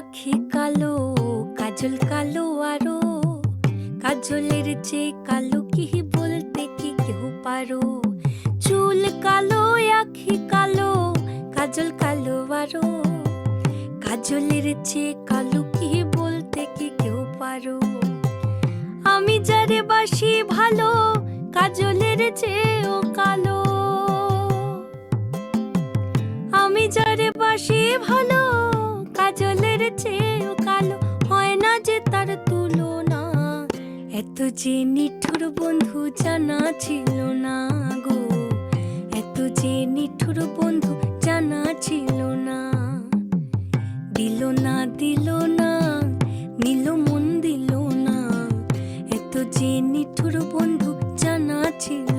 আখি কালো, কাজল কালো আরো, কাজলের চেয়ে কালো কি বলতে কি কেউ পারো? চুল কালো, আখি কালো, কাজল কালো আরো, কাজলের চেয়ে কালো কি বলতে কি কেউ পারো? আমি যারে বাসি ভালো, কাজলের চেয়েও কালো। আমি যারে বাসি ভালো, কাজলের চেয়েও কালো, হয় না যে তার তুলনা। এত যে নিঠুর বন্ধু জানা ছিল না গো, এত যে নিঠুর বন্ধু জানা ছিল না। দিল না দিল না, নিল মন দিল না, এত যে নিঠুর বন্ধু জানা ছিল